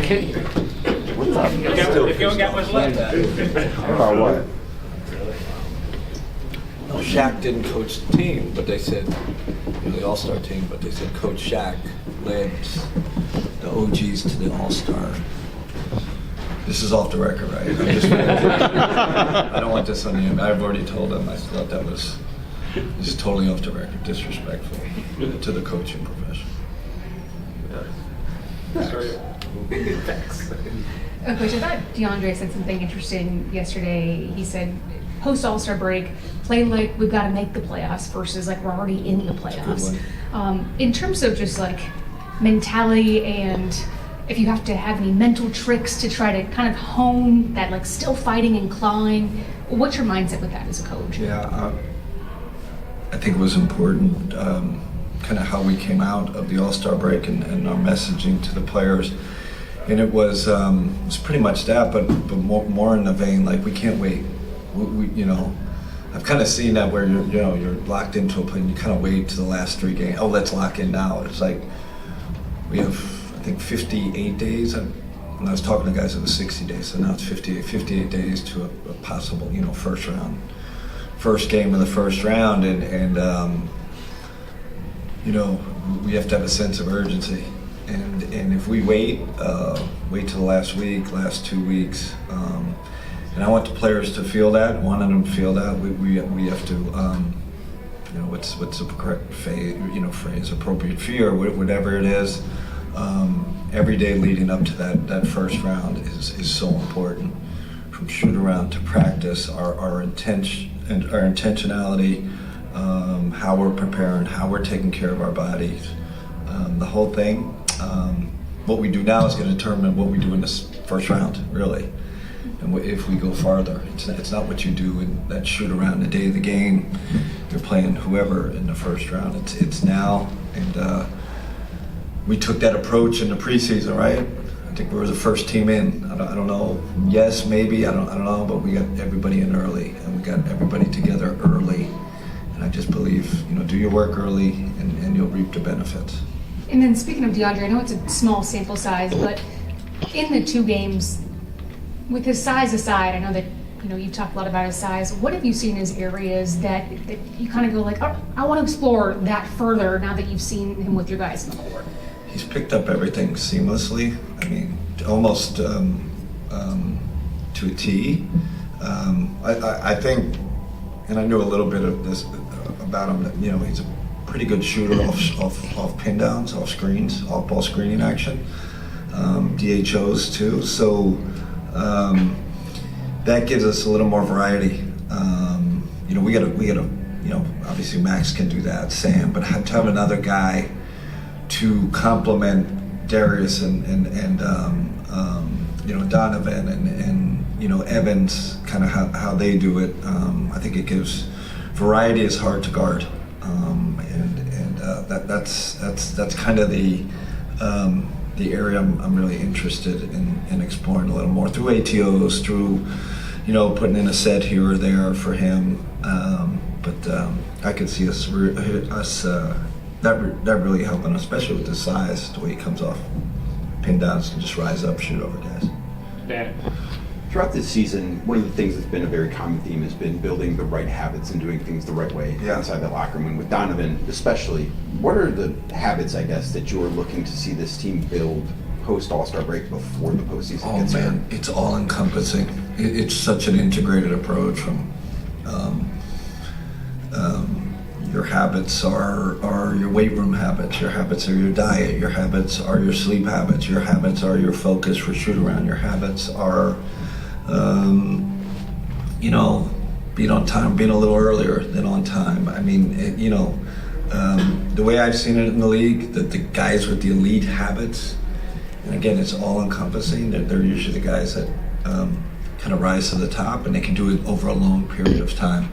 Kenny. What's up? If you don't got much left. About what? No, Shaq didn't coach the team, but they said, the All-Star team, but they said Coach Shaq led the OGs to the All-Star. This is off the record, right? I don't want this on the end. I've already told them. I thought that was just totally off the record, disrespectful to the coaching profession. Thanks. Coach, I thought DeAndre said something interesting yesterday. He said, post All-Star break, play like we've got to make the playoffs versus like we're already in the playoffs. In terms of just like mentality and if you have to have any mental tricks to try to kind of hone that like still fighting and clawing, what's your mindset with that as a coach? Yeah, I think it was important kind of how we came out of the All-Star break and our messaging to the players. And it was pretty much that, but more in the vein like we can't wait. We I've kind of seen that where you're locked into a play and you kind of wait to the last 3 games. Oh, let's lock in now. It's like we have I think 58 days. When I was talking to guys, it was 60 days. So now it's 58 days to a possible first game of the first round, and we have to have a sense of urgency. And if we wait till the last week, last 2 weeks, and I want the players to feel that, wanting them to feel that, we have to, what's the correct phrase, appropriate fear, whatever it is, every day leading up to that first round is so important. From shoot around to practice, our intentionality, how we're preparing, how we're taking care of our bodies, the whole thing. What we do now is going to determine what we do in this first round, really. And if we go farther, it's not what you do in that shoot around the day of the game. You're playing whoever in the first round. It's now, and we took that approach in the preseason, right? I think we were the first team in. I don't know. Yes, maybe. I don't know. But we got everybody in early, and we got everybody together early. And I just believe, do your work early, and you'll reap the benefits. And then speaking of DeAndre, I know it's a small sample size, but in the 2 games, with his size aside, I know that you've talked a lot about his size. What have you seen as areas that you kind of go like, oh, I want to explore that further now that you've seen him with your guys on the court? He's picked up everything seamlessly. I mean, almost to a T. I think, and I knew a little bit of this about him, that he's a pretty good shooter off pin downs, off screens, off ball screening action, DHOs too. So that gives us a little more variety. We gotta obviously Max can do that, Sam, but to have another guy to complement Darius and Donovan and Evans, kind of how they do it. I think it gives variety is hard to guard, that's kind of the area I'm really interested in exploring a little more through ATOs, through putting in a set here or there for him. But I could see us that really helping, especially with the size, the way he comes off pin downs and just rise up, shoot over guys. Dan. Throughout this season, one of the things that's been a very common theme has been building the right habits and doing things the right way inside the locker room. And with Donovan especially, what are the habits, I guess, that you're looking to see this team build post All-Star break before the postseason gets here? It's all encompassing. It's such an integrated approach. From your habits are your weight room habits. Your habits are your diet. Your habits are your sleep habits. Your habits are your focus for shoot around. Your habits are being on time, being a little earlier than on time. I mean, the way I've seen it in the league, that the guys with the elite habits, and again, it's all encompassing. They're usually the guys that kind of rise to the top, and they can do it over a long period of time.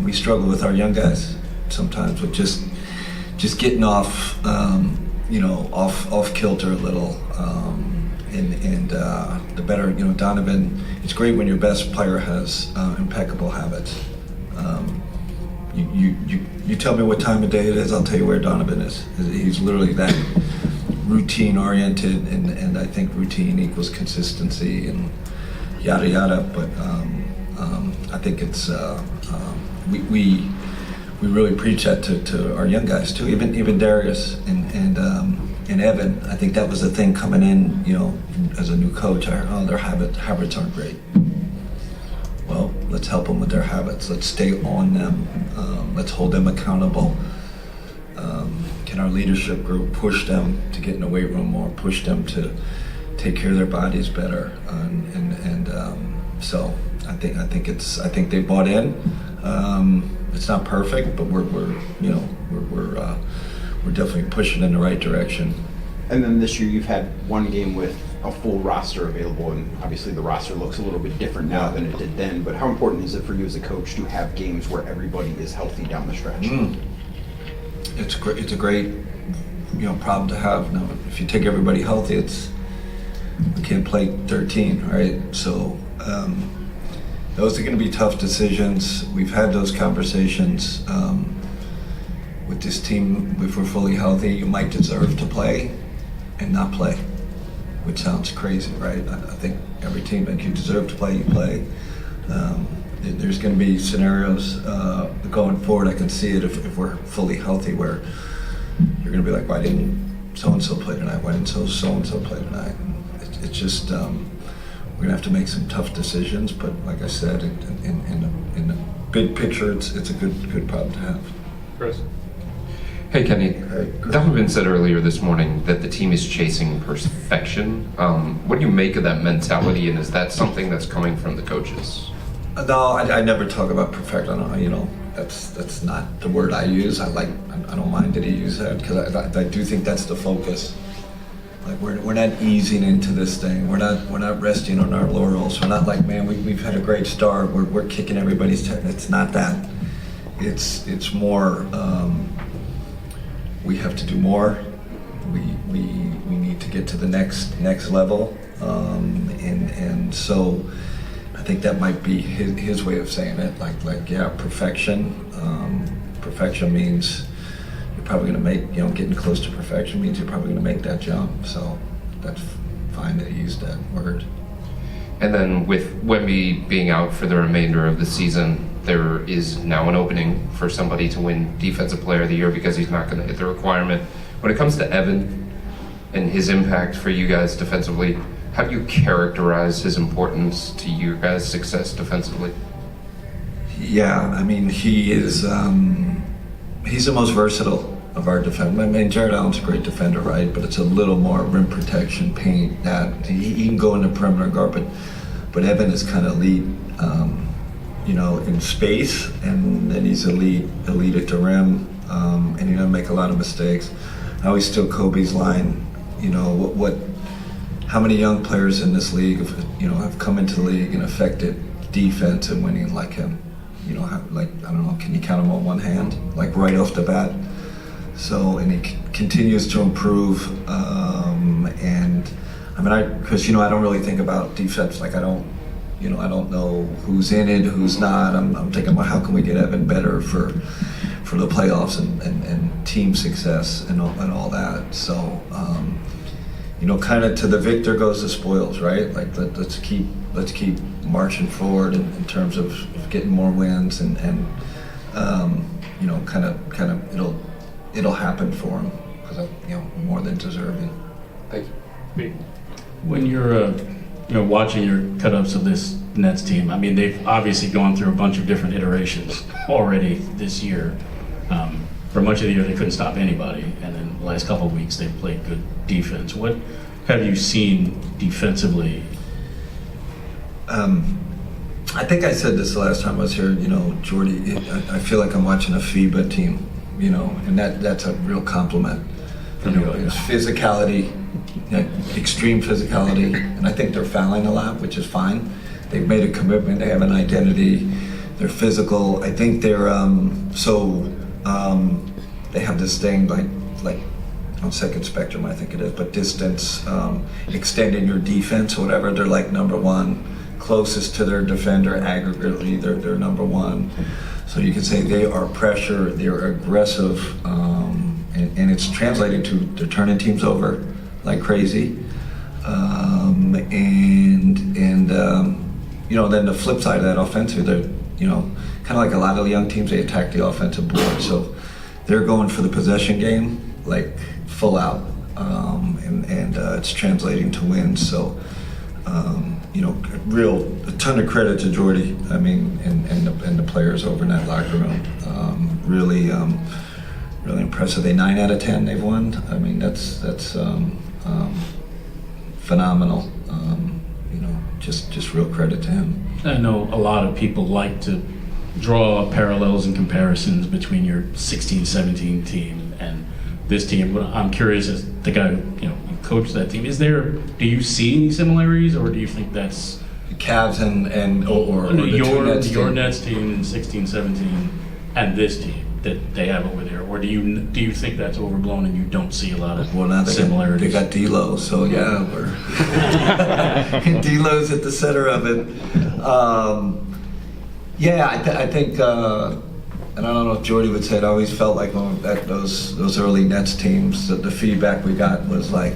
We struggle with our young guys sometimes with just getting off, off kilter a little. And the better, Donovan, it's great when your best player has impeccable habits. You tell me what time of day it is, I'll tell you where Donovan is. He's literally routine oriented, and I think routine equals consistency and yada yada. But I think it's we really preach that to our young guys too. Even Darius and Evan. I think that was the thing coming in. As a new coach, their habits aren't great. Well, let's help them with their habits. Let's stay on them. Let's hold them accountable. Can our leadership group push them to get in the weight room more? Push them to take care of their bodies better? So I think they bought in. It's not perfect, but we're definitely pushing in the right direction. And then this year you've had one game with a full roster available, and obviously the roster looks a little bit different now than it did then. But how important is it for you as a coach to have games where everybody is healthy down the stretch? It's a great problem to have. Now, if you take everybody healthy, we can't play 13, right? So those are going to be tough decisions. We've had those conversations with this team. If we're fully healthy, you might deserve to play and not play, which sounds crazy, right? I think every team, like, you deserve to play, you play. There's going to be scenarios going forward. I can see it if we're fully healthy, where you're going to be like, why didn't so-and-so play tonight? Why didn't so-and-so play tonight? It's just we're going to have to make some tough decisions. But like I said, in the big picture, it's a good problem to have. Chris? Hey, Kenny. Donovan said earlier this morning that the team is chasing perfection. What do you make of that mentality, and is that something that's coming from the coaches? No, I never talk about perfection. That's not the word I use. I don't mind that he used that, because I do think that's the focus. Like, we're not easing into this thing. We're not resting on our laurels. We're not like, man, we've had a great start. We're kicking everybody's tail. It's not that. It's more. We have to do more. We need to get to the next level, and so I think that might be his way of saying it. Like yeah, perfection. Perfection means you're probably going to make, getting close to perfection means you're probably going to make that jump. So that's fine that he used that word. And then with Wemby being out for the remainder of the season, there is now an opening for somebody to win Defensive Player of the Year because he's not going to hit the requirement. When it comes to Evan and his impact for you guys defensively, how do you characterize his importance to your guys' success defensively? Yeah, I mean, he is. He's the most versatile of our defenders. I mean, Jared Allen's a great defender, right? But it's a little more rim protection, paint. That he can go in the perimeter guard, but Evan is kind of elite, in space, and then he's elite at the rim, and he doesn't make a lot of mistakes. I always steal Kobe's line. How many young players in this league have come into the league and affected defense and winning like him? I don't know, can you count them on one hand? Like, right off the bat. So, and he continues to improve. And I mean, because I don't really think about defense. Like, I don't know who's in it, who's not. I'm thinking about how can we get Evan better for the playoffs and team success and all that. So, kind of to the victor goes the spoils, right? Like, let's keep marching forward in terms of getting more wins and kind of it'll happen for him because more than deserving. Thank you. When you're watching your cut-ups of this Nets team, I mean, they've obviously gone through a bunch of different iterations already this year. For much of the year, they couldn't stop anybody, and then the last couple of weeks, they've played good defense. What have you seen defensively? I think I said this the last time I was here, Jordy, I feel like I'm watching a FIBA team, and that's a real compliment. It's physicality, extreme phicality, and I think they're fouling a lot, which is fine. They've made a commitment, they have an identity, they're physical. I think they're, they have this thing like on second spectrum, I think it is, but distance, extending your defense or whatever, they're like number one. Closest to their defender aggregately, they're number one. So you can say they are pressure, they're aggressive, and it's translating to they're turning teams over. like crazy. Then the flip side of that offensive, they're, kind of like a lot of the young teams, they attack the offensive board. So they're going for the possession game, like full out, and it's translating to wins. So, a ton of credit to Jordy. I mean, and the players over in that locker room. Really impressive. They 9 out of 10 they've won. I mean, that's phenomenal. Just real credit to him. I know a lot of people like to draw parallels and comparisons between your 16-17 team and this team, but I'm curious, as the guy who coached that team, do you see any similarities, or do you think that's The Cavs or the your Nets team in 16-17 and this team that they have over there, or do you think that's overblown and you don't see a lot of similarities? They got D'Lo, so yeah, D'Lo's at the center of it. I think, and I don't know if Jordy would say it, I always felt like those early Nets teams, the feedback we got was like,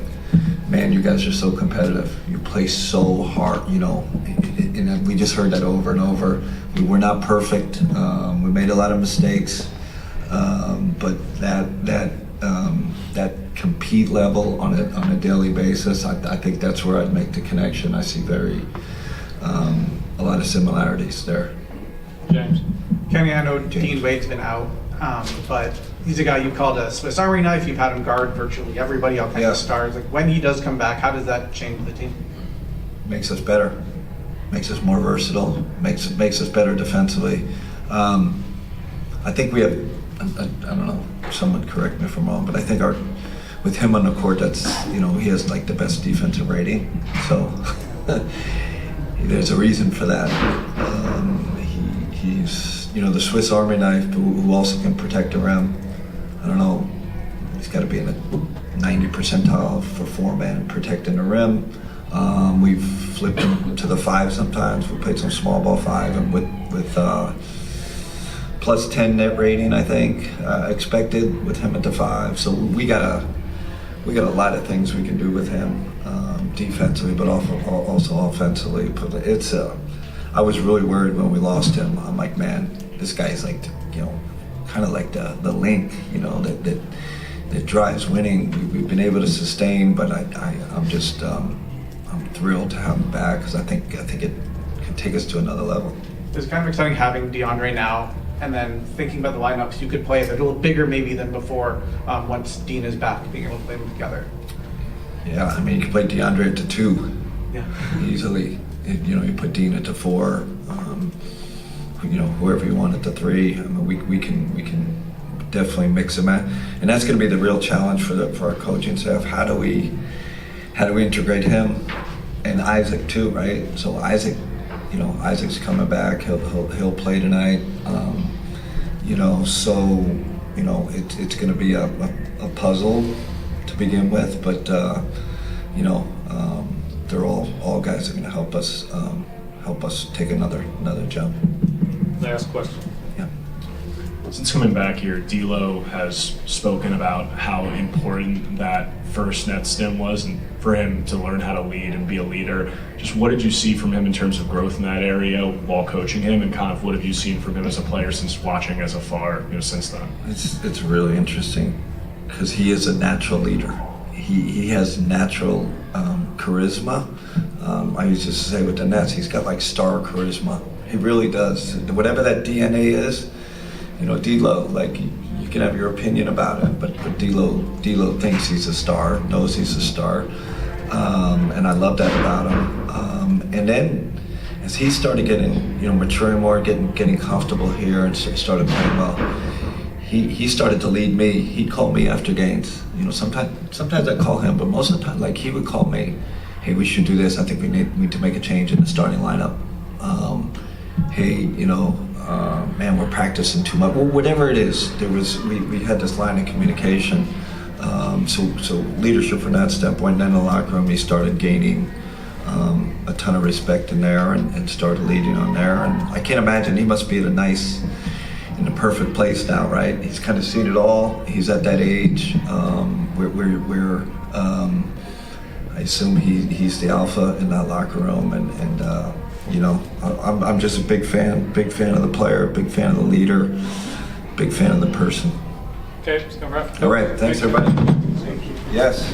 man, you guys are so competitive. You play so hard, and we just heard that over and over. We were not perfect. We made a lot of mistakes. But that compete level on a daily basis, I think that's where I'd make the connection. I see a lot of similarities there. James. Kenny, I know Dean Wade's been out, but he's a guy you called a Swiss Army knife. You've had him guard virtually everybody, all kinds of stars. Like, when he does come back, how does that change the team? Makes us better, makes us more versatile, makes us better defensively. I think we have, I don't know, someone correct me if I'm wrong, but I think with him on the court, that's, he has like the best defensive rating. So there's a reason for that. He's, the Swiss Army knife who also can protect the rim. I don't know, he's got to be in the 90 percentile for 4-man protecting the rim. We've flipped him to the 5 sometimes. We played some small ball 5 and with plus 10 net rating, I think, expected with him at the 5. So we got a lot of things we can do with him defensively, but also offensively. But I was really worried when we lost him. I'm like, man, this guy's like, kind of like the link, that drives winning. We've been able to sustain, but I'm just I'm thrilled to have him back because I think it can take us to another level. It's kind of exciting having DeAndre now, and then thinking about the lineups you could play a little bigger maybe than before once Dean is back, being able to play them together. Yeah, I mean, you can play DeAndre at the 2 easily. You put Dean at the 4, whoever you want at the 3. I mean, we can definitely mix them out, and that's going to be the real challenge for our coaching staff. How do we integrate him and Isaac too, right? So Isaac's coming back. He'll play tonight. It's going to be a puzzle to begin with, but they're all guys that are going to help us take another jump. Last question. Yeah. Since coming back here, D'Lo has spoken about how important that first net stem was, and for him to learn how to lead and be a leader. Just what did you see from him in terms of growth in that area while coaching him, and kind of what have you seen from him as a player since watching as afar, since then? It's really interesting because he is a natural leader. He has natural charisma. I used to say with the Nets, he's got like star charisma. He really does. Whatever that DNA is, D'Lo, like you can have your opinion about him, but D'Lo thinks he's a star, knows he's a star, and I love that about him. And then as he started getting, maturing more, getting comfortable here, and started playing well, he started to lead me. He'd call me after games. Sometimes I call him, but most of the time, like he would call me, hey, we should do this. I think we need to make a change in the starting lineup. Hey, man, we're practicing too much. Well, whatever it is, we had this line of communication. So leadership from that standpoint. And then in the locker room, he started gaining a ton of respect in there and started leading on there. And I can't imagine, he must be in the perfect place now, right? He's kind of seen it all. He's at that age where assume he's the alpha in that locker room, and you know, I'm just a big fan of the player, big fan of the leader, big fan of the person. Okay, just gonna wrap. All right, thanks everybody. Yes.